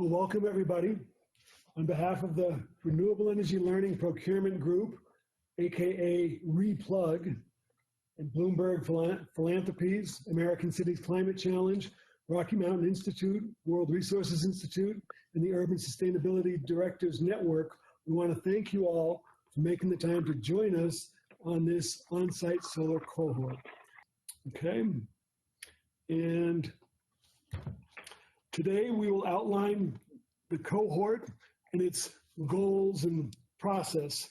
Well, welcome everybody. On behalf of the Renewable Energy Learning Procurement Group, aka REPLUG, and Bloomberg Philanthropies, American Cities Climate Challenge, Rocky Mountain Institute, World Resources Institute, and the Urban Sustainability Directors Network, we want to thank you all for making the time to join us on this on-site solar cohort. Okay, and today we will outline the cohort and its goals and process.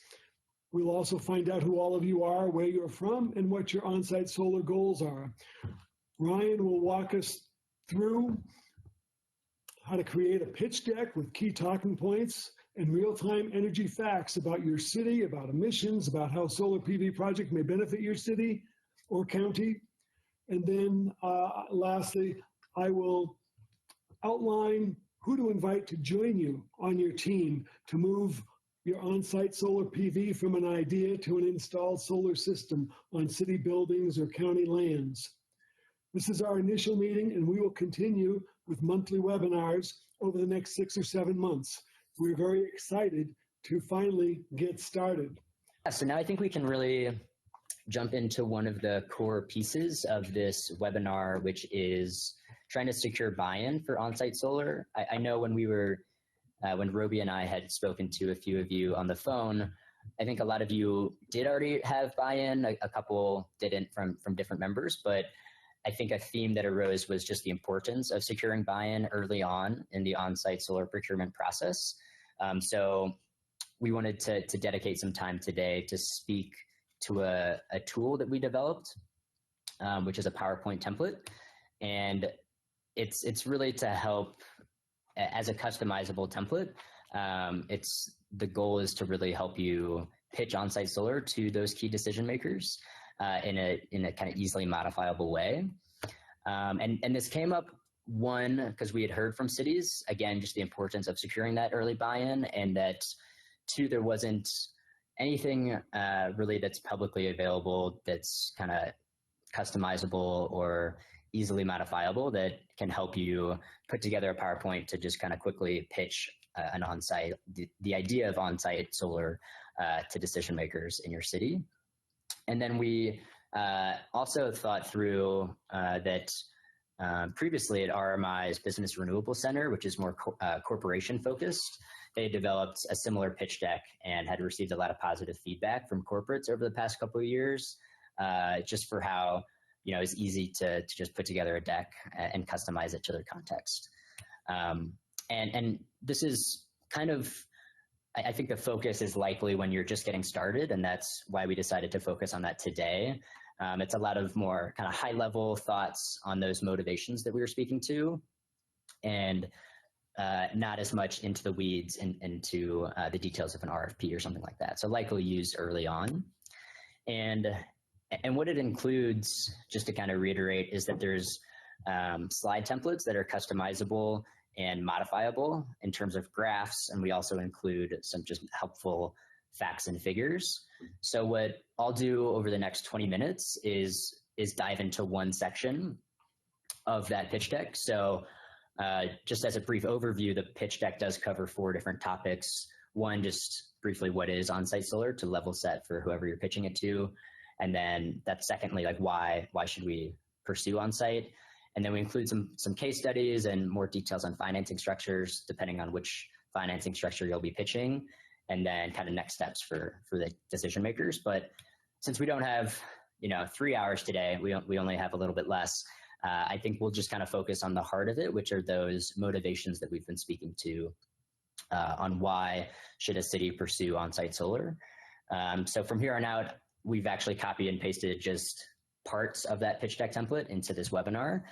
We'll also find out who all of you are, where you're from, and what your on-site solar goals are. Ryan will walk us through how to create a pitch deck with key talking points and real-time energy facts about your city, about emissions, about how solar PV project may benefit your city or county. And then lastly, I will outline who to invite to join you on your team to move your on-site solar PV from an idea to an installed solar system on city buildings or county lands. This is our initial meeting, and we will continue with monthly webinars over the next 6 or 7 months. We're very excited to finally get started. So now I think we can really jump into one of the core pieces of this webinar, which is trying to secure buy-in for on-site solar. I know when we were, when Roby and I had spoken to a few of you on the phone, I think a lot of you did already have buy-in, a couple didn't from different members, but I think a theme that arose was just the importance of securing buy-in early on in the on-site solar procurement process. So we wanted to dedicate some time today to speak to a tool that we developed, which is a PowerPoint template. And it's really to help as a customizable template. The goal is to really help you pitch on-site solar to those key decision makers in a kind of easily modifiable way. And this came up, one, because we had heard from cities, again, just the importance of securing that early buy-in, and that two, there wasn't anything really that's publicly available that's kind of customizable or easily modifiable that can help you put together a PowerPoint to just kind of quickly pitch an on-site, the idea of on-site solar to decision makers in your city. And then we also thought through that previously at RMI's Business Renewable Center, which is more corporation focused, they developed a similar pitch deck and had received a lot of positive feedback from corporates over the past couple of years, just for how it's easy to just put together a deck and customize it to their context. And this is kind of, I think the focus is likely when you're just getting started, and that's why we decided to focus on that today. It's a lot of more kind of high level thoughts on those motivations that we were speaking to, and not as much into the weeds and into the details of an RFP or something like that. So likely used early on. And what it includes, just to kind of reiterate, is that there's slide templates that are customizable and modifiable in terms of graphs, and we also include some just helpful facts and figures. So what I'll do over the next 20 minutes is dive into one section of that pitch deck. So just as a brief overview, the pitch deck does cover 4 different topics. One, just briefly, what is on-site solar to level set for whoever you're pitching it to. And then that's secondly, like why should we pursue on-site? And then we include some case studies and more details on financing structures, depending on which financing structure you'll be pitching, and then kind of next steps for the decision makers. But since we don't have 3 hours today, we only have a little bit less. I think we'll just kind of focus on the heart of it, which are those motivations that we've been speaking to on why should a city pursue on-site solar. So from here on out, we've actually copied and pasted just parts of that pitch deck template into this webinar,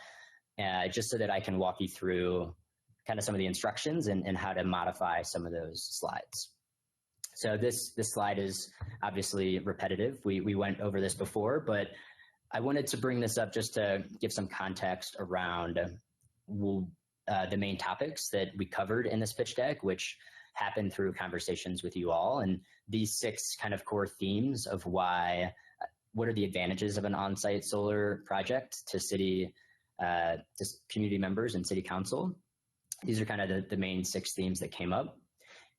just so that I can walk you through kind of some of the instructions and how to modify some of those slides. So this slide is obviously repetitive. We went over this before, but I wanted to bring this up just to give some context around the main topics that we covered in this pitch deck, which happened through conversations with you all. And these 6 kind of core themes of what are the advantages of an on-site solar project to community members and city council. these are kind of the main 6 themes that came up.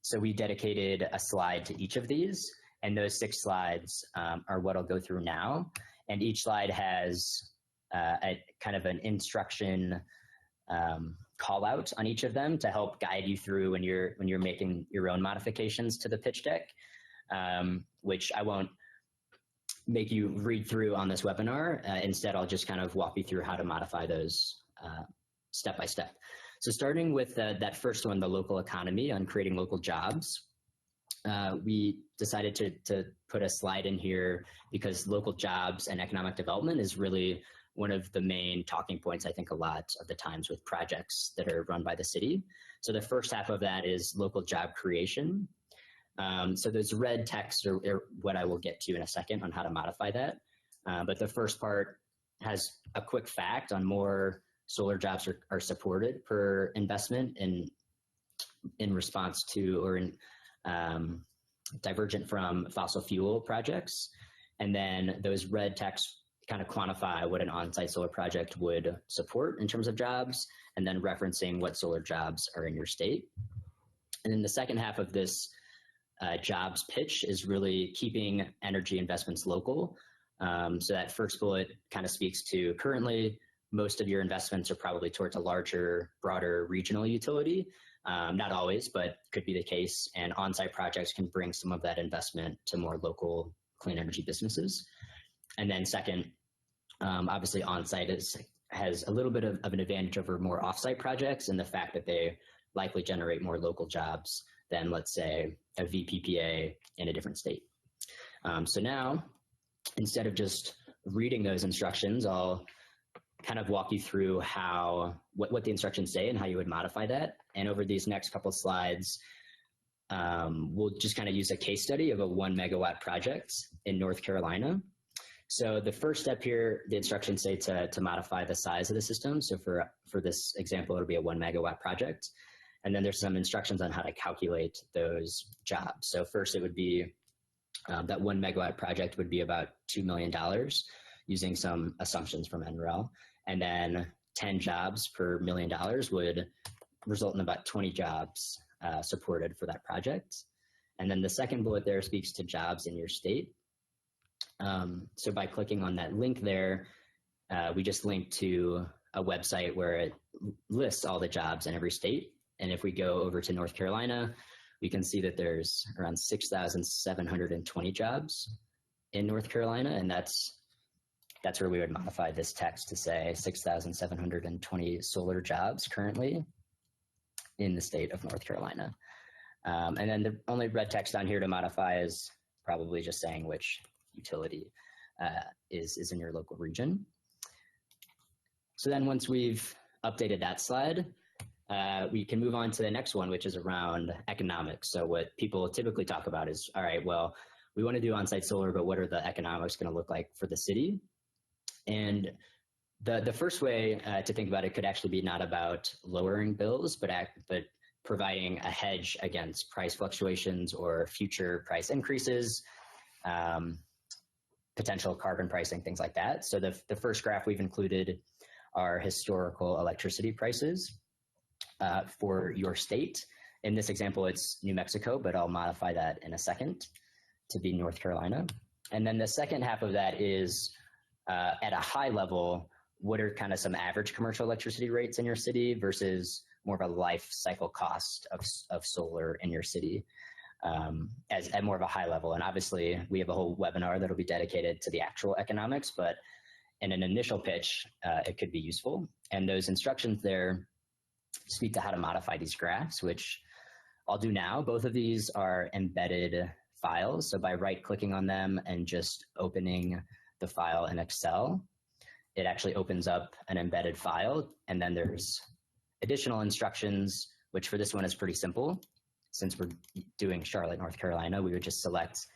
So we dedicated a slide to each of these, and those 6 slides are what I'll go through now. And each slide has a kind of an instruction call out on each of them to help guide you through when you're making your own modifications to the pitch deck, which I won't make you read through on this webinar. Instead, I'll just kind of walk you through how to modify those step by step. So starting with that first one, the local economy, on creating local jobs, we decided to put a slide in here because local jobs and economic development is really one of the main talking points, I think, a lot of the times with projects that are run by the city. So the first half of that is local job creation. So there's red text, or what I will get to in a second on how to modify that. But the first part has a quick fact on more solar jobs are supported per investment in response to or in divergent from fossil fuel projects. And then those red text kind of quantify what an on-site solar project would support in terms of jobs, and then referencing what solar jobs are in your state. And then the second half of this jobs pitch is really keeping energy investments local. So that first bullet kind of speaks to currently most of your investments are probably towards a larger, broader regional utility. Not always, but could be the case. And on-site projects can bring some of that investment to more local clean energy businesses. And then second, obviously on-site has a little bit of an advantage over more off-site projects, and the fact that they likely generate more local jobs than, let's say, a VPPA in a different state. So now, instead of just reading those instructions, I'll kind of walk you through what the instructions say and how you would modify that. And over these next couple of slides, we'll just kind of use a case study of a 1 megawatt project in North Carolina. So the first step here, the instructions say to modify the size of the system. So for this example, it'll be a 1 megawatt project. And then there's some instructions on how to calculate those jobs. So first it would be that 1 megawatt project would be about $2 million using some assumptions from NREL. And then 10 jobs per $1 million would result in about 20 jobs supported for that project. And then the second bullet there speaks to jobs in your state. So by clicking on that link there, we just linked to a website where it lists all the jobs in every state. And if we go over to North Carolina, we can see that there's around 6,720 jobs in North Carolina. And that's where we would modify this text to say 6,720 solar jobs currently in the state of North Carolina. And then the only red text on here to modify is probably just saying which utility is in your local region. So then once we've updated that slide, we can move on to the next one, which is around economics. So what people typically talk about is, all right, well, we want to do on-site solar, but what are the economics going to look like for the city? And the first way to think about it could actually be not about lowering bills, but providing a hedge against price fluctuations or future price increases, potential carbon pricing, things like that. So the first graph we've included are historical electricity prices for your state. In this example, it's New Mexico, but I'll modify that in a second to be North Carolina. And then the second half of that is at a high level, what are kind of some average commercial electricity rates in your city versus more of a life cycle cost of solar in your city as at more of a high level. And obviously we have a whole webinar that'll be dedicated to the actual economics, but in an initial pitch, it could be useful. And those instructions there speak to how to modify these graphs, which I'll do now. Both of these are embedded files. So by right-clicking on them and just opening the file in Excel, it actually opens up an embedded file. And then there's additional instructions, which for this one is pretty simple. Since we're doing Charlotte, North Carolina, we would just select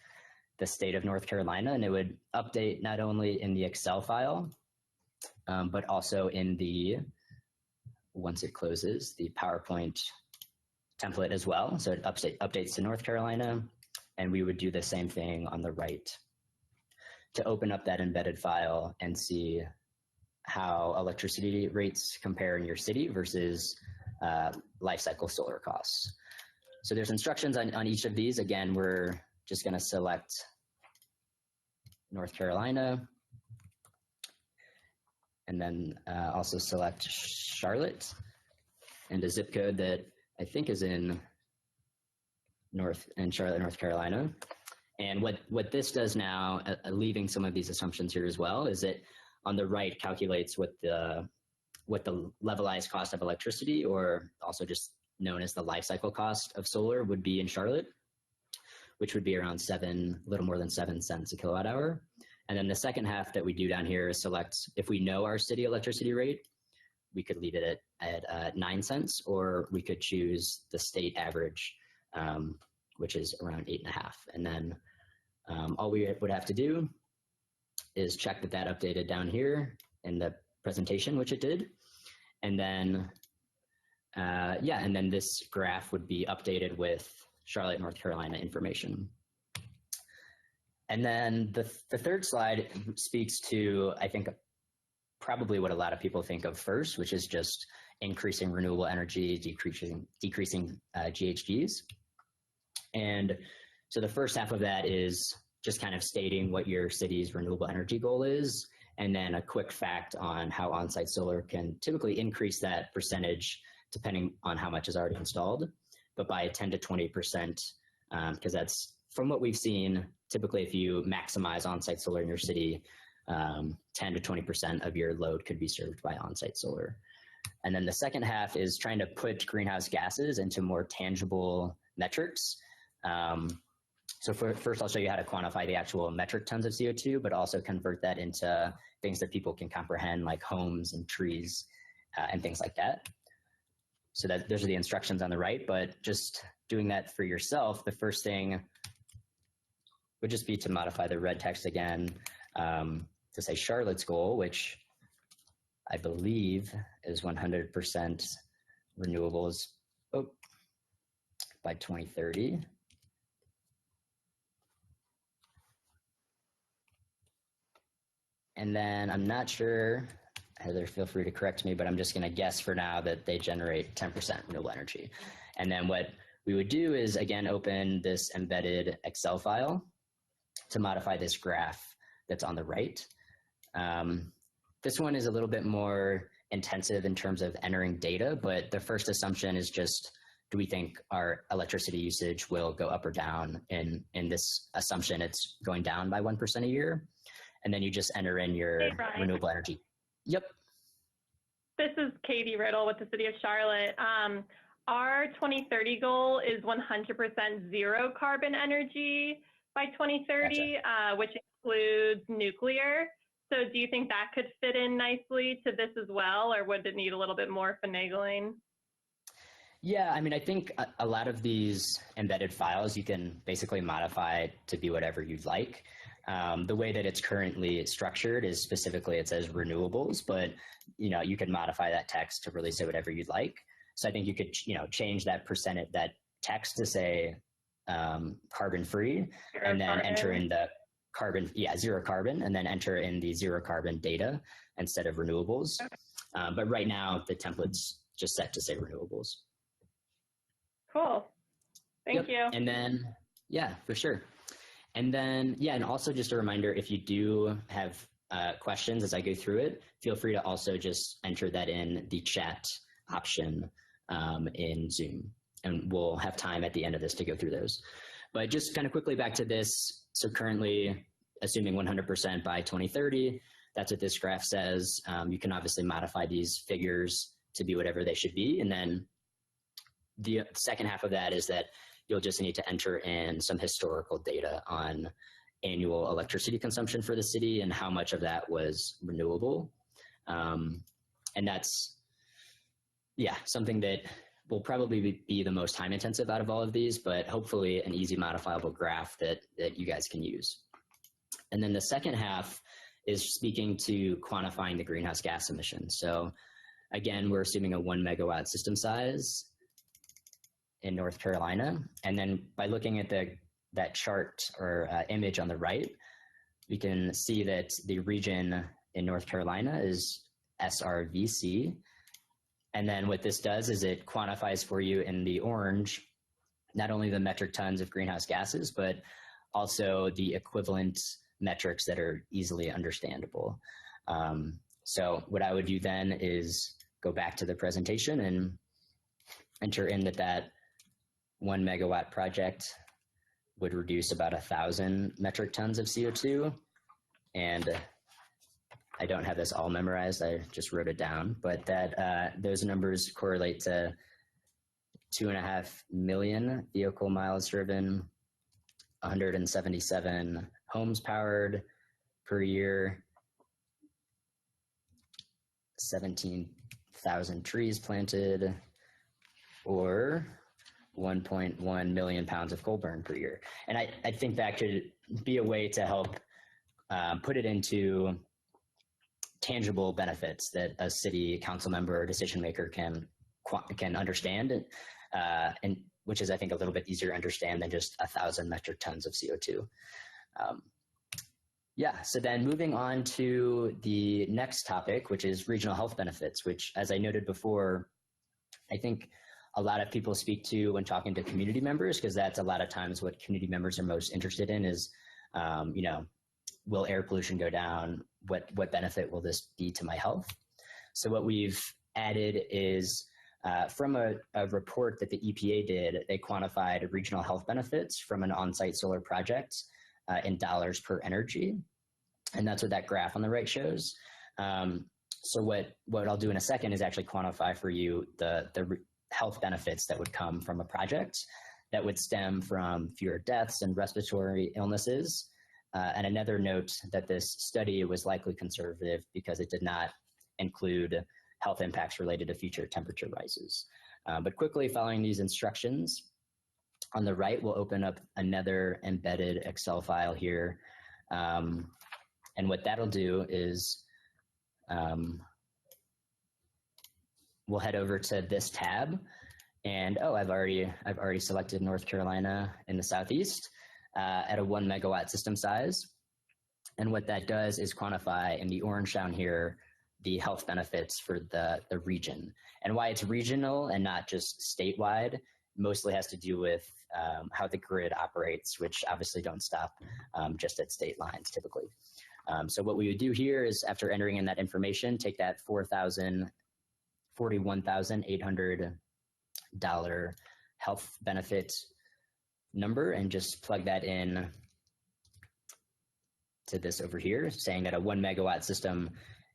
the state of North Carolina, and it would update not only in the Excel file, but also in the, once it closes, the PowerPoint template as well. So it updates to North Carolina, and we would do the same thing on the right to open up that embedded file and see how electricity rates compare in your city versus life cycle solar costs. So there's instructions on each of these. Again, we're just going to select North Carolina, and then also select Charlotte, and a zip code that I think is in Charlotte, North Carolina. And what this does now, leaving some of these assumptions here as well, is it on the right calculates what the levelized cost of electricity, or also just known as the life cycle cost of solar, would be in Charlotte, which would be around a little more than 7 cents a kilowatt hour. And then the second half that we do down here is select, if we know our city electricity rate, we could leave it at 9 cents, or we could choose the state average, which is around 8.5. And then all we would have to do is check that updated down here in the presentation, which it did. And then, and then this graph would be updated with Charlotte, North Carolina information. And then the third slide speaks to, I think, probably what a lot of people think of first, which is just increasing renewable energy, decreasing GHGs. And so the first half of that is just kind of stating what your city's renewable energy goal is, and then a quick fact on how on-site solar can typically increase that percentage depending on how much is already installed, but by 10 to 20%, because that's, from what we've seen, typically if you maximize on-site solar in your city, 10 to 20% of your load could be served by on-site solar. And then the second half is trying to put greenhouse gases into more tangible metrics. So first, I'll show you how to quantify the actual metric tons of CO2, but also convert that into things that people can comprehend, like homes and trees and things like that. So those are the instructions on the right, but just doing that for yourself, the first thing would just be to modify the red text again to say Charlotte's goal, which I believe is 100% renewables by 2030. And then I'm not sure, Heather, feel free to correct me, but I'm just going to guess for now that they generate 10% renewable energy. And then what we would do is, again, open this embedded Excel file to modify this graph that's on the right. This one is a little bit more intensive in terms of entering data, but the first assumption is just, do we think our electricity usage will go up or down? In this assumption, it's going down by 1% a year. And then you just enter in your renewable energy. Yep. This is Katie Riddle with the City of Charlotte. Our 2030 goal is 100% zero carbon energy by 2030, gotcha. Which includes nuclear. So do you think that could fit in nicely to this as well, or would it need a little bit more finagling? Yeah, I mean, I think a lot of these embedded files you can basically modify to be whatever you'd like. The way that it's currently structured is specifically it says renewables, but you can modify that text to really say whatever you'd like. So I think you could change that percentage, that text to say carbon free, and then enter in the carbon, zero carbon, and then enter in the zero carbon data instead of renewables. But right now the template's just set to say renewables. Cool. Thank you. And then, yeah, for sure. And then, and also just a reminder, if you do have questions as I go through it, feel free to also just enter that in the chat option in Zoom. And we'll have time at the end of this to go through those. But just kind of quickly back to this. So currently, assuming 100% by 2030, that's what this graph says. You can obviously modify these figures to be whatever they should be. And then the second half of that is that you'll just need to enter in some historical data on annual electricity consumption for the city and how much of that was renewable. And that's, something that will probably be the most time intensive out of all of these, but hopefully an easy modifiable graph that you guys can use. And then the second half is speaking to quantifying the greenhouse gas emissions. So again, we're assuming a 1 megawatt system size in North Carolina. And then by looking at that chart or image on the right, we can see that the region in North Carolina is SRVC. And then what this does is it quantifies for you in the orange, not only the metric tons of greenhouse gases, but also the equivalent metrics that are easily understandable. So what I would do then is go back to the presentation and enter in that 1 megawatt project would reduce about 1,000 metric tons of CO2. And I don't have this all memorized, I just wrote it down, but that those numbers correlate to 2.5 million vehicle miles driven, 177 homes powered per year, 17,000 trees planted, or 1.1 million pounds of coal burned per year. And I think that could be a way to help put it into tangible benefits that a city council member or decision maker can understand, and which is, I think, a little bit easier to understand than just 1,000 metric tons of CO2. Yeah, so then moving on to the next topic, which is regional health benefits, which, as I noted before, I think a lot of people speak to when talking to community members, because that's a lot of times what community members are most interested in is, you know, will air pollution go down? What benefit will this be to my health? So what we've added is from a report that the EPA did, they quantified regional health benefits from an on-site solar project in dollars per energy. And that's what that graph on the right shows. So what I'll do in a second is actually quantify for you the health benefits that would come from a project that would stem from fewer deaths and respiratory illnesses. And another note that this study was likely conservative because it did not include health impacts related to future temperature rises. But quickly following these instructions, on the right, we'll open up another embedded Excel file here. And what that'll do is we'll head over to this tab. And I've already selected North Carolina in the Southeast at a 1 megawatt system size. And what that does is quantify in the orange down here the health benefits for the region. And why it's regional and not just statewide mostly has to do with how the grid operates, which obviously don't stop just at state lines typically. So what we would do here is, after entering in that information, take that $41,800 health benefit number and just plug that in to this over here, saying that a 1 megawatt system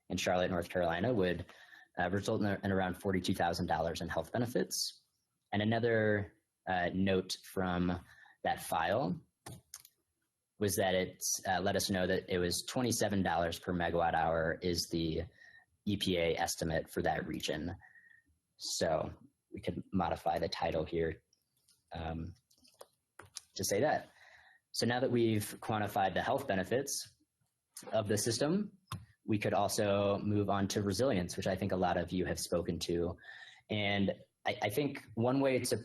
in Charlotte, North Carolina would result in around $42,000 in health benefits. And another note from that file was that it let us know that it was $27 per megawatt hour is the EPA estimate for that region. So we could modify the title here to say that. So now that we've quantified the health benefits of the system, we could also move on to resilience, which I think a lot of you have spoken to. And I think one way to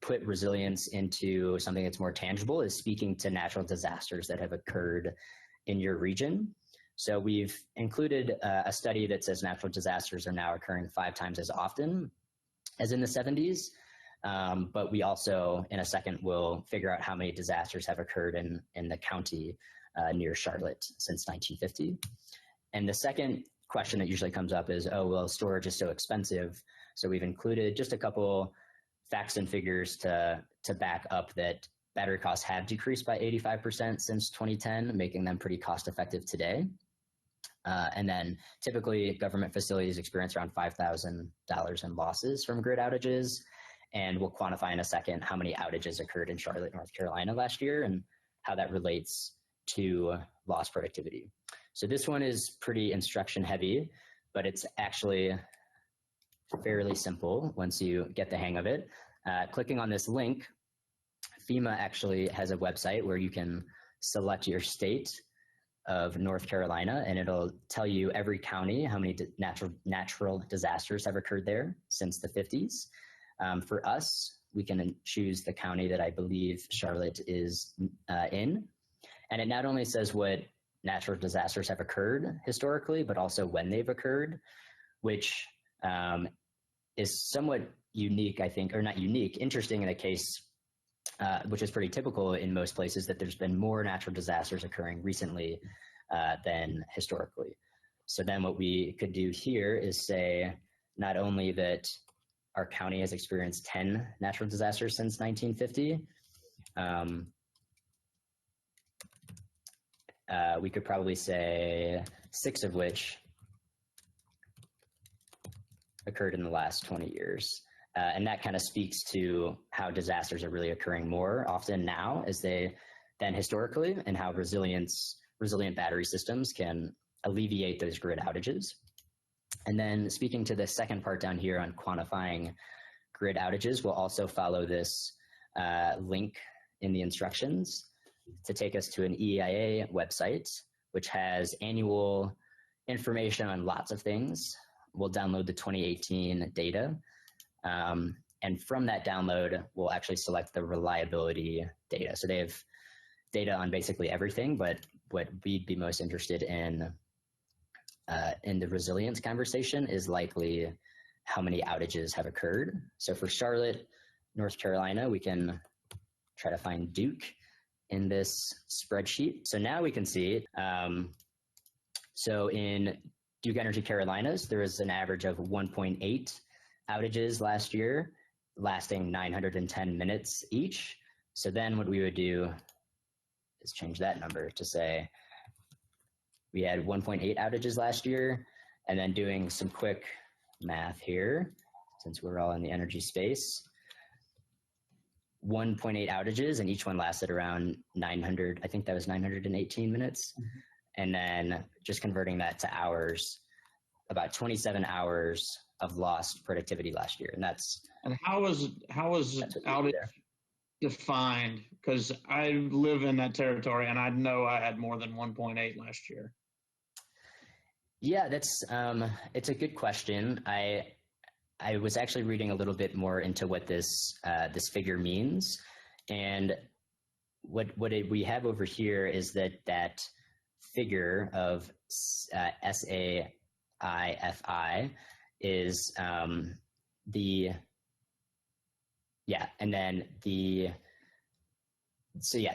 put resilience into something that's more tangible is speaking to natural disasters that have occurred in your region. So we've included a study that says natural disasters are now occurring 5 times as often as in the 70s. But we also, in a second, will figure out how many disasters have occurred in the county near Charlotte since 1950. And the second question that usually comes up is, well, storage is so expensive. So we've included just a couple facts and figures to back up that battery costs have decreased by 85% since 2010, making them pretty cost effective today. And then typically government facilities experience around $5,000 in losses from grid outages. And we'll quantify in a second how many outages occurred in Charlotte, North Carolina last year and how that relates to lost productivity. So this one is pretty instruction heavy, but it's actually fairly simple once you get the hang of it. Clicking on this link, FEMA actually has a website where you can select your state of North Carolina, and it'll tell you every county how many natural disasters have occurred there since the 50s. For us, we can choose the county that I believe Charlotte is in. And it not only says what natural disasters have occurred historically, but also when they've occurred, which is somewhat unique, I think, or not unique, interesting in a case which is pretty typical in most places, that there's been more natural disasters occurring recently than historically. So then what we could do here is say not only that our county has experienced 10 natural disasters since 1950, we could probably say 6 of which occurred in the last 20 years. And that kind of speaks to how disasters are really occurring more often now than historically, and how resilient battery systems can alleviate those grid outages. And then speaking to the second part down here on quantifying grid outages, we'll also follow this link in the instructions to take us to an EIA website, which has annual information on lots of things. We'll download the 2018 data. And from that download, we'll actually select the reliability data. So they have data on basically everything, but what we'd be most interested in the resilience conversation is likely how many outages have occurred. So for Charlotte, North Carolina, we can try to find Duke in this spreadsheet. So now we can see, so in Duke Energy Carolinas, there was an average of 1.8 outages last year, lasting 910 minutes each. So then what we would do is change that number to say we had 1.8 outages last year, and then doing some quick math here, since we're all in the energy space, 1.8 outages, and each one lasted around 900, I think that was 918 minutes. Mm-hmm. And then just converting that to hours, about 27 hours of lost productivity last year. And how was outage defined? Because I live in that territory and I know I had more than 1.8 last year. Yeah, it's a good question. I was actually reading a little bit more into what this figure means, and what we have over here is that figure of SAIFI is and then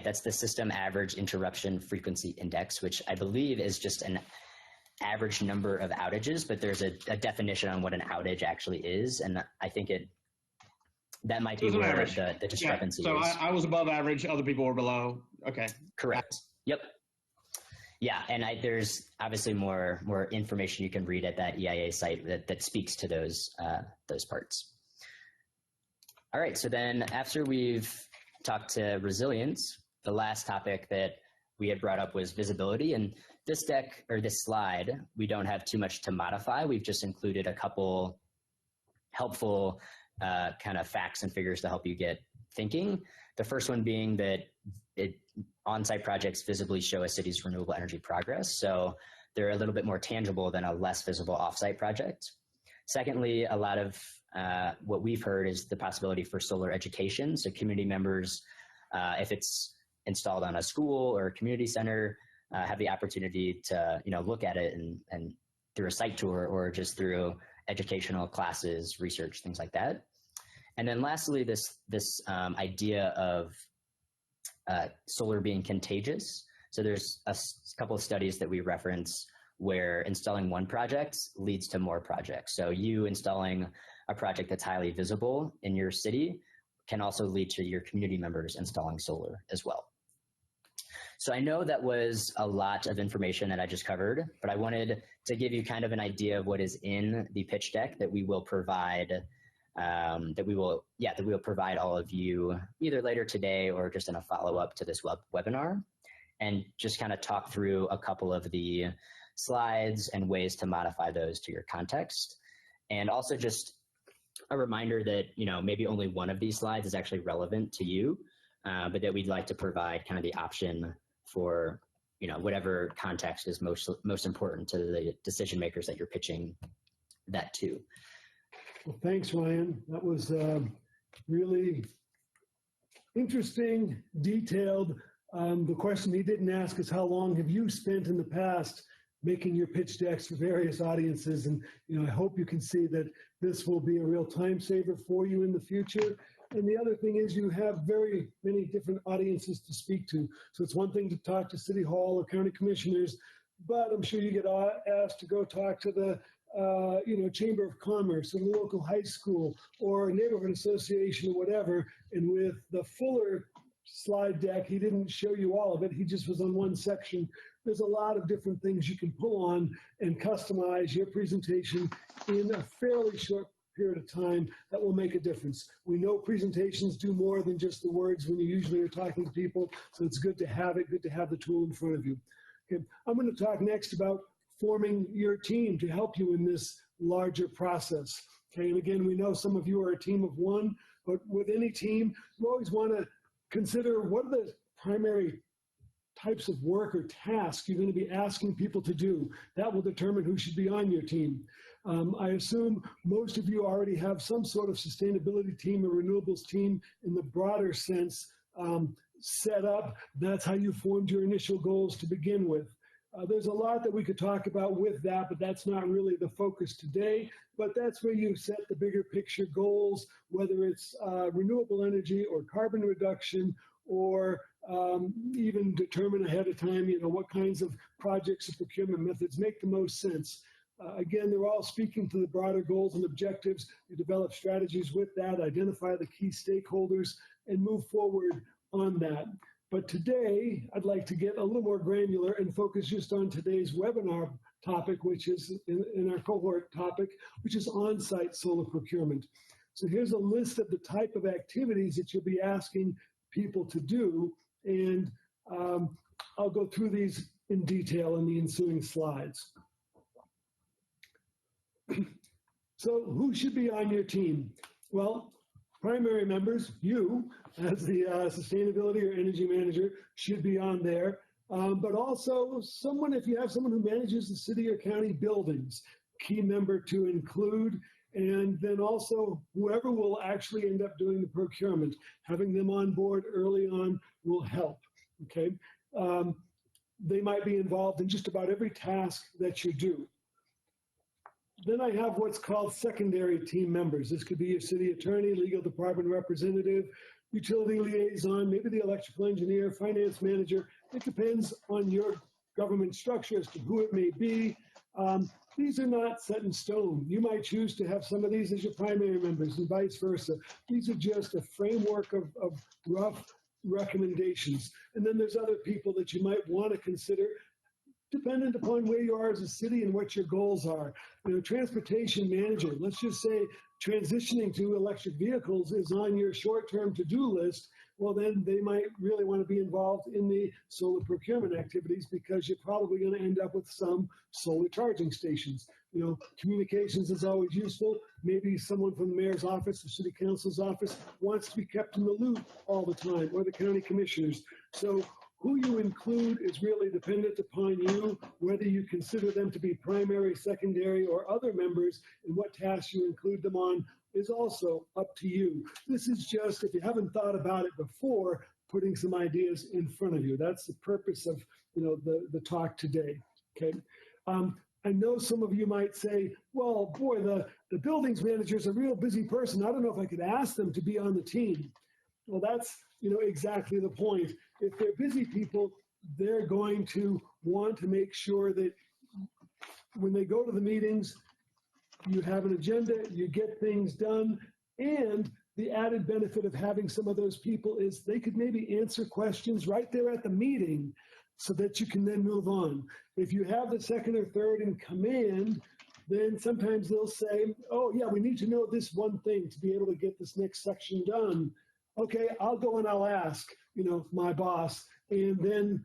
that's the system average interruption frequency index, which I believe is just an average number of outages, but there's a definition on what an outage actually is, and I think that might be where the discrepancy is. So I was above average, other people were below. Okay. Correct. Yep. Yeah, and there's obviously more information you can read at that EIA site that speaks to those parts. All right, so then after we've talked to resilience, the last topic that we had brought up was visibility, and this deck, or this slide, we don't have too much to modify. We've just included a couple helpful kind of facts and figures to help you get thinking. The first one being that on-site projects visibly show a city's renewable energy progress, so they're a little bit more tangible than a less visible off-site project. Secondly, a lot of what we've heard is the possibility for solar education, so community members, if it's installed on a school or a community center, have the opportunity to look at it and through a site tour or just through educational classes, research, things like that. And then lastly, this idea of solar being contagious. So there's a couple of studies that we reference where installing one project leads to more projects. So you installing a project that's highly visible in your city can also lead to your community members installing solar as well. So I know that was a lot of information that I just covered, but I wanted to give you kind of an idea of what is in the pitch deck that we will provide, provide all of you either later today or just in a follow-up to this webinar, and just kind of talk through a couple of the slides and ways to modify those to your context. And also just a reminder that, maybe only one of these slides is actually relevant to you, but that we'd like to provide kind of the option for, whatever context is most important to the decision makers that you're pitching that to. Well, thanks, Ryan. That was really interesting, detailed. The question he didn't ask is how long have you spent in the past making your pitch decks for various audiences. And, I hope you can see that this will be a real time saver for you in the future. And the other thing is you have very many different audiences to speak to. So it's one thing to talk to City Hall or county commissioners, but I'm sure you get asked to go talk to the Chamber of Commerce or the local high school or neighborhood association or whatever. And with the fuller slide deck, he didn't show you all of it. He just was on one section. There's a lot of different things you can pull on and customize your presentation in a fairly short period of time that will make a difference. We know presentations do more than just the words when you usually are talking to people, so it's good to have it, good to have the tool in front of you. Okay, I'm going to talk next about forming your team to help you in this larger process. Okay, and again, we know some of you are a team of one, but with any team, you always want to consider what are the primary types of work or tasks you're going to be asking people to do. That will determine who should be on your team. I assume most of you already have some sort of sustainability team or renewables team in the broader sense set up. That's how you formed your initial goals to begin with. There's a lot that we could talk about with that, but that's not really the focus today. But that's where you set the bigger picture goals, whether it's renewable energy or carbon reduction, or even determine ahead of time, what kinds of projects and procurement methods make the most sense. Again, they're all speaking to the broader goals and objectives. You develop strategies with that, identify the key stakeholders, and move forward on that. But today, I'd like to get a little more granular and focus just on today's webinar topic, which is in our cohort topic, which is on-site solar procurement. So here's a list of the type of activities that you'll be asking people to do, and I'll go through these in detail in the ensuing slides. So who should be on your team? Well, primary members, you as the sustainability or energy manager should be on there, but also someone, if you have someone who manages the city or county buildings, key member to include, and then also whoever will actually end up doing the procurement, having them on board early on will help, okay? They might be involved in just about every task that you do. Then I have what's called secondary team members. This could be your city attorney, legal department representative, utility liaison, maybe the electrical engineer, finance manager. It depends on your government structure as to who it may be. These are not set in stone. You might choose to have some of these as your primary members and vice versa. These are just a framework of rough recommendations. And then there's other people that you might want to consider dependent upon where you are as a city and what your goals are. Transportation manager, let's just say transitioning to electric vehicles is on your short-term to-do list. Well, then they might really want to be involved in the solar procurement activities because you're probably going to end up with some solar charging stations. Communications is always useful. Maybe someone from the mayor's office, the city council's office wants to be kept in the loop all the time, or the county commissioners. So who you include is really dependent upon you, whether you consider them to be primary, secondary, or other members, and what tasks you include them on is also up to you. This is just, if you haven't thought about it before, putting some ideas in front of you. That's the purpose of the talk today, okay? I know some of you might say, well, boy, the buildings manager is a real busy person. I don't know if I could ask them to be on the team. Well, that's exactly the point. If they're busy people, they're going to want to make sure that when they go to the meetings, you have an agenda, you get things done, and the added benefit of having some of those people is they could maybe answer questions right there at the meeting so that you can then move on. If you have the second or third in command, then sometimes they'll say, oh yeah, we need to know this one thing to be able to get this next section done. Okay, I'll go and I'll ask, my boss. And then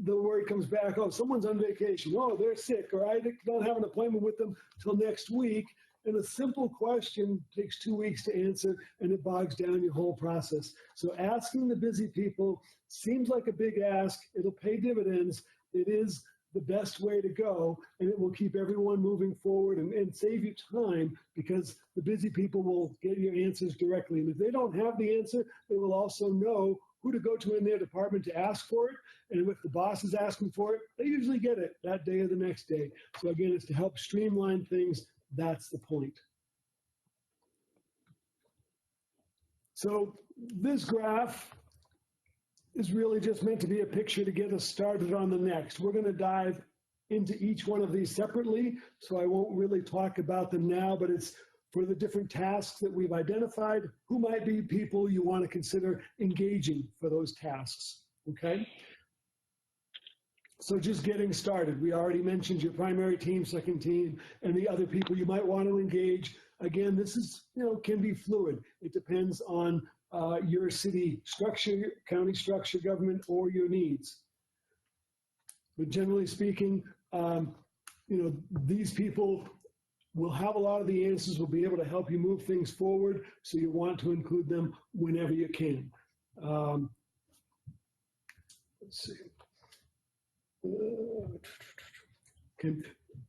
the word comes back, oh, someone's on vacation. Oh, they're sick, or I don't have an appointment with them till next week. And a simple question takes 2 weeks to answer, and it bogs down your whole process. So asking the busy people seems like a big ask. It'll pay dividends. It is the best way to go, and it will keep everyone moving forward and save you time, because the busy people will get your answers directly. And if they don't have the answer, they will also know who to go to in their department to ask for it. And if the boss is asking for it, they usually get it that day or the next day. So again, it's to help streamline things. That's the point. So this graph is really just meant to be a picture to get us started on the next. We're going to dive into each one of these separately, so I won't really talk about them now, but it's for the different tasks that we've identified, who might be people you want to consider engaging for those tasks, okay? So just getting started, we already mentioned your primary team, second team, and the other people you might want to engage. Again, this is, can be fluid. It depends on your city structure, county structure, government, or your needs. But generally speaking, these people will have a lot of the answers, will be able to help you move things forward, so you want to include them whenever you can. Let's see. Okay.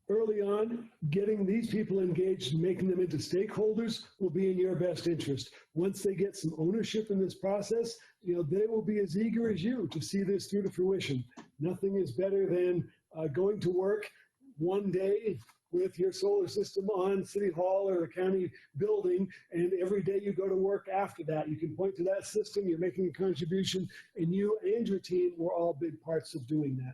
Early on, getting these people engaged and making them into stakeholders will be in your best interest. Once they get some ownership in this process, they will be as eager as you to see this through to fruition. Nothing is better than going to work one day with your solar system on City Hall or a county building, and every day you go to work after that. You can point to that system, you're making a contribution, and you and your team were all big parts of doing that.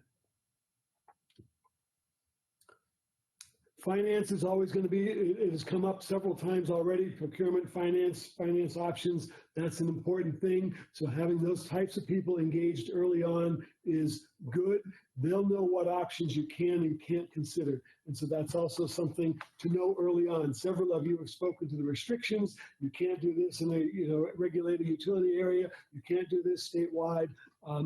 Finance is always going to be, it has come up several times already, procurement, finance options, that's an important thing. So having those types of people engaged early on is good. They'll know what options you can and can't consider. And so that's also something to know early on. Several of you have spoken to the restrictions. You can't do this in a regulated utility area. You can't do this statewide.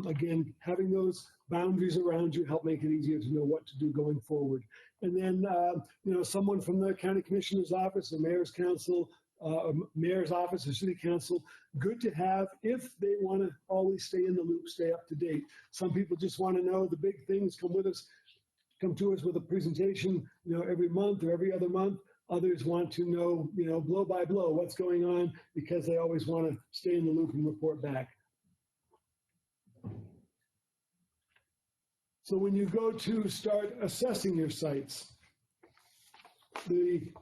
Again, having those boundaries around you help make it easier to know what to do going forward. And then, someone from the county commissioner's office or mayor's council, mayor's office or city council, good to have if they want to always stay in the loop, stay up to date. Some people just want to know the big things, come to us with a presentation, every month or every other month. Others want to know, blow by blow what's going on, because they always want to stay in the loop and report back. So when you go to start assessing your sites, the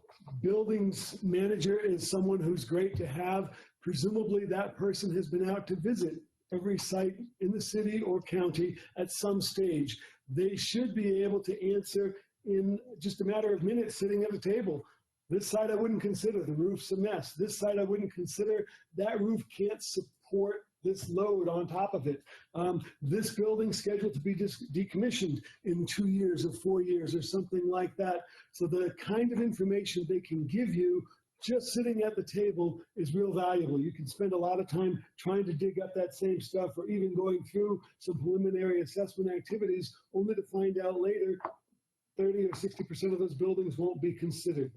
buildings manager is someone who's great to have. Presumably that person has been out to visit every site in the city or county at some stage. They should be able to answer in just a matter of minutes sitting at a table. This site I wouldn't consider, the roof's a mess. This site I wouldn't consider, that roof can't support this load on top of it. This building scheduled to be decommissioned in 2 years or 4 years or something like that. So the kind of information they can give you just sitting at the table is real valuable. You can spend a lot of time trying to dig up that same stuff, or even going through some preliminary assessment activities, only to find out later 30 or 60% of those buildings won't be considered.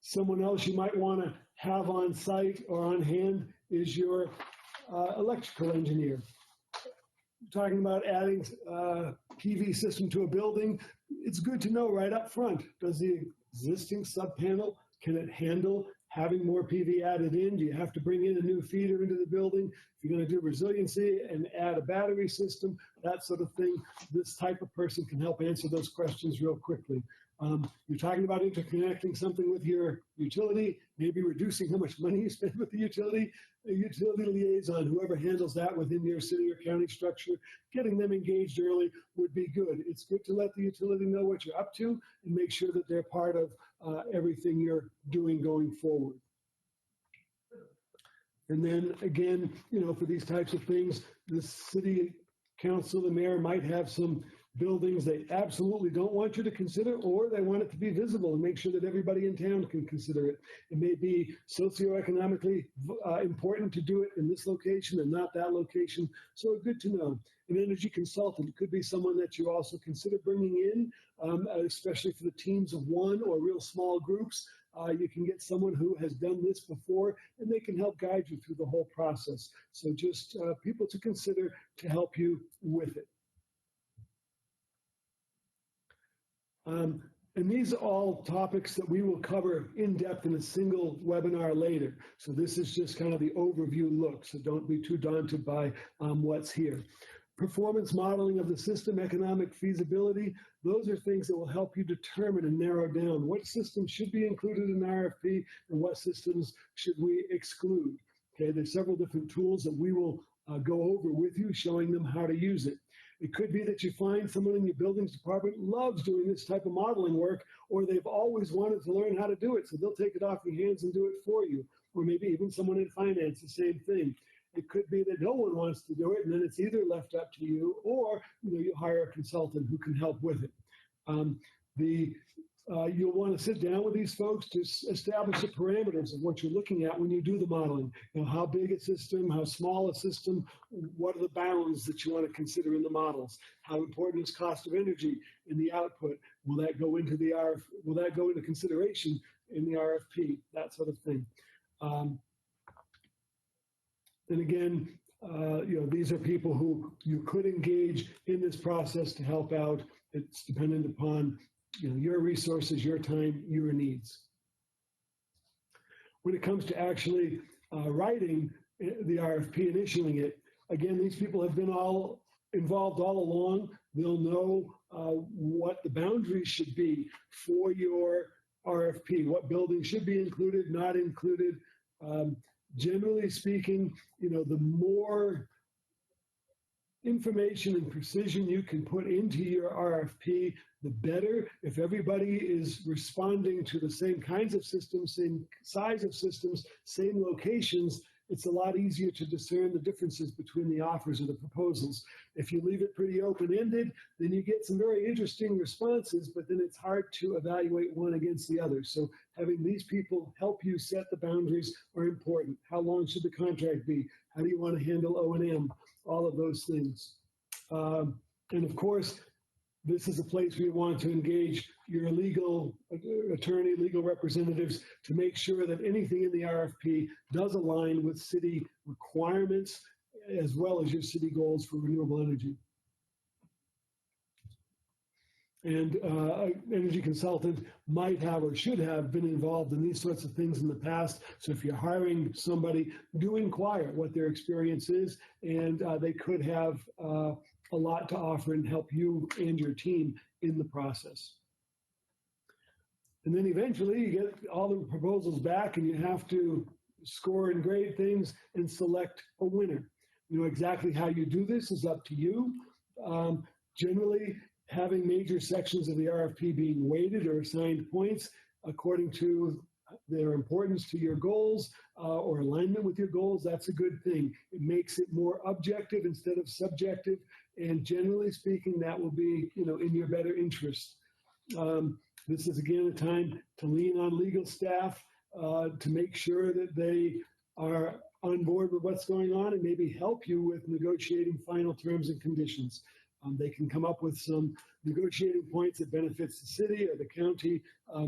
Someone else you might want to have on site or on hand is your electrical engineer. Talking about adding a PV system to a building, it's good to know right up front, does the existing sub-panel, can it handle having more PV added in? Do you have to bring in a new feeder into the building? If you're going to do resiliency and add a battery system, that sort of thing, this type of person can help answer those questions real quickly. You're talking about interconnecting something with your utility, maybe reducing how much money you spend with the utility liaison, whoever handles that within your city or county structure, getting them engaged early would be good. It's good to let the utility know what you're up to and make sure that they're part of everything you're doing going forward. And then again, for these types of things, the city council, the mayor might have some buildings they absolutely don't want you to consider, or they want it to be visible and make sure that everybody in town can consider it. It may be socioeconomically important to do it in this location and not that location, so good to know. An energy consultant could be someone that you also consider bringing in, especially for the teams of one or real small groups. You can get someone who has done this before, and they can help guide you through the whole process. So just people to consider to help you with it. And these are all topics that we will cover in depth in a single webinar later. So this is just kind of the overview look, so don't be too daunted by what's here. Performance modeling of the system, economic feasibility, those are things that will help you determine and narrow down what systems should be included in RFP and what systems should we exclude. Okay, there's several different tools that we will go over with you, showing them how to use it. It could be that you find someone in your buildings department loves doing this type of modeling work, or they've always wanted to learn how to do it, so they'll take it off your hands and do it for you. Or maybe even someone in finance, the same thing. It could be that no one wants to do it, and then it's either left up to you, or you hire a consultant who can help with it. You'll want to sit down with these folks to establish the parameters of what you're looking at when you do the modeling. How big a system, how small a system, what are the bounds that you want to consider in the models? How important is cost of energy in the output? Will that go into the will that go into consideration in the RFP? That sort of thing. And again, these are people who you could engage in this process to help out. It's dependent upon your resources, your time, your needs. When it comes to actually writing the RFP and issuing it, again, these people have been all involved all along. They'll know what the boundaries should be for your RFP, what buildings should be included, not included. Generally speaking, the more information and precision you can put into your RFP, the better. If everybody is responding to the same kinds of systems, same size of systems, same locations, it's a lot easier to discern the differences between the offers or the proposals. If you leave it pretty open-ended, then you get some very interesting responses, but then it's hard to evaluate one against the other. So having these people help you set the boundaries are important. How long should the contract be? How do you want to handle O&M? All of those things. And of course, this is a place where you want to engage your legal attorney, legal representatives to make sure that anything in the RFP does align with city requirements as well as your city goals for renewable energy. And an energy consultant might have or should have been involved in these sorts of things in the past. So if you're hiring somebody, do inquire what their experience is, and they could have a lot to offer and help you and your team in the process. And then eventually you get all the proposals back and you have to score and grade things and select a winner. Exactly how you do this is up to you. Generally, having major sections of the RFP being weighted or assigned points according to their importance to your goals or alignment with your goals, that's a good thing. It makes it more objective instead of subjective, and generally speaking, that will be in your better interest. This is again a time to lean on legal staff to make sure that they are on board with what's going on and maybe help you with negotiating final terms and conditions. They can come up with some negotiating points that benefits the city or the county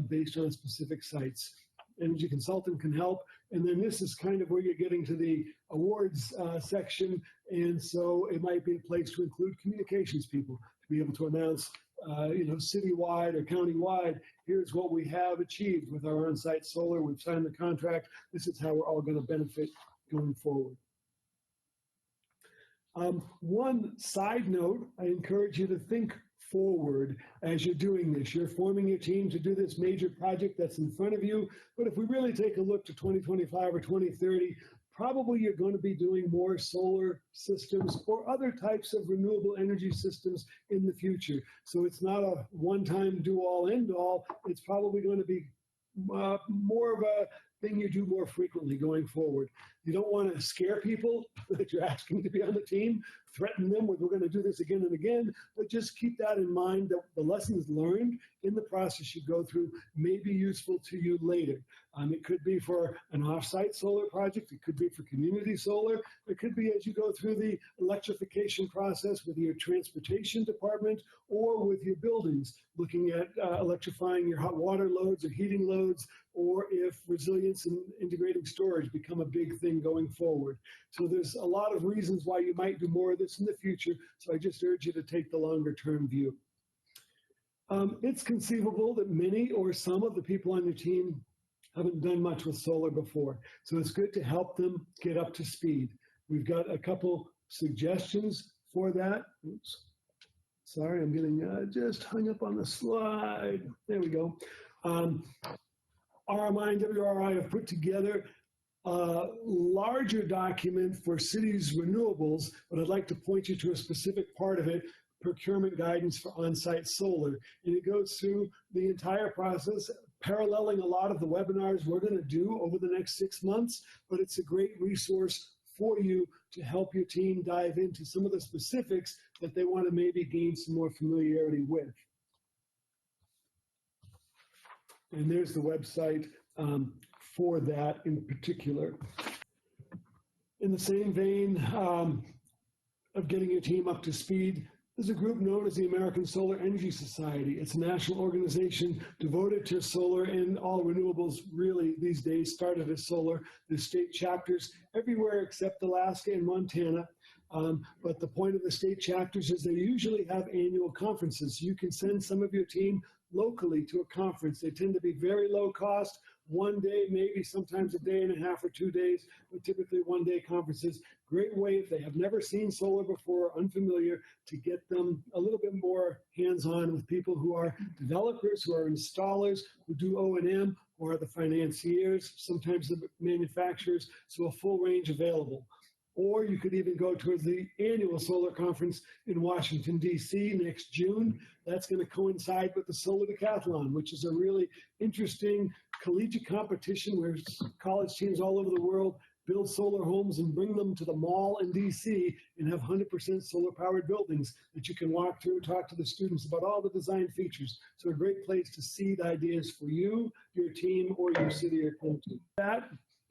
based on specific sites. Energy consultant can help. And then this is kind of where you're getting to the awards section. And so it might be a place to include communications people to be able to announce, citywide or countywide, here's what we have achieved with our on-site solar. We've signed the contract. This is how we're all going to benefit going forward. One side note, I encourage you to think forward as you're doing this. You're forming your team to do this major project that's in front of you. But if we really take a look to 2025 or 2030, probably you're going to be doing more solar systems or other types of renewable energy systems in the future. So it's not a one-time do-all, end-all. It's probably going to be more of a thing you do more frequently going forward. You don't want to scare people that you're asking to be on the team, threaten them with, we're going to do this again and again, but just keep that in mind that the lessons learned in the process you go through may be useful to you later. It could be for an off-site solar project. It could be for community solar. It could be as you go through the electrification process with your transportation department or with your buildings, looking at electrifying your hot water loads or heating loads, or if resilience and integrating storage become a big thing going forward. So there's a lot of reasons why you might do more of this in the future. So I just urge you to take the longer term view. It's conceivable that many or some of the people on your team haven't done much with solar before. So it's good to help them get up to speed. We've got a couple suggestions for that. Oops. Sorry, I'm getting just hung up on the slide. There we go. RMI and WRI have put together a larger document for cities' renewables, but I'd like to point you to a specific part of it, procurement guidance for on-site solar. And it goes through the entire process, paralleling a lot of the webinars we're going to do over the next 6 months, but it's a great resource for you to help your team dive into some of the specifics that they want to maybe gain some more familiarity with. And there's the website for that in particular. In the same vein of getting your team up to speed, there's a group known as the American Solar Energy Society. It's a national organization devoted to solar, and all renewables really these days started as solar. There's state chapters everywhere except Alaska and Montana. But the point of the state chapters is they usually have annual conferences. You can send some of your team locally to a conference. They tend to be very low cost, 1 day, maybe sometimes a day and a half or 2 days, but typically 1 day conferences. Great way if they have never seen solar before, unfamiliar, to get them a little bit more hands-on with people who are developers, who are installers, who do O&M, who are the financiers, sometimes the manufacturers, so a full range available. Or you could even go towards the annual solar conference in Washington, D.C. next June. That's going to coincide with the Solar Decathlon, which is a really interesting collegiate competition where college teams all over the world build solar homes and bring them to the mall in D.C. and have 100% solar-powered buildings that you can walk through, talk to the students about all the design features. So a great place to seed ideas for you, your team, or your city or county.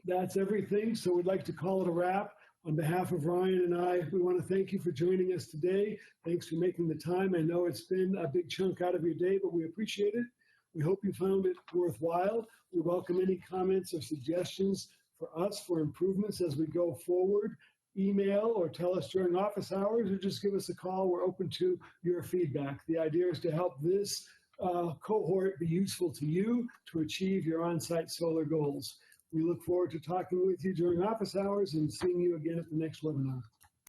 That's everything. So we'd like to call it a wrap. On behalf of Ryan and I, we want to thank you for joining us today. Thanks for making the time. I know it's been a big chunk out of your day, but we appreciate it. We hope you found it worthwhile. We welcome any comments or suggestions for us for improvements as we go forward. Email or tell us during office hours, or just give us a call. We're open to your feedback. The idea is to help this cohort be useful to you to achieve your on-site solar goals. We look forward to talking with you during office hours and seeing you again at the next webinar.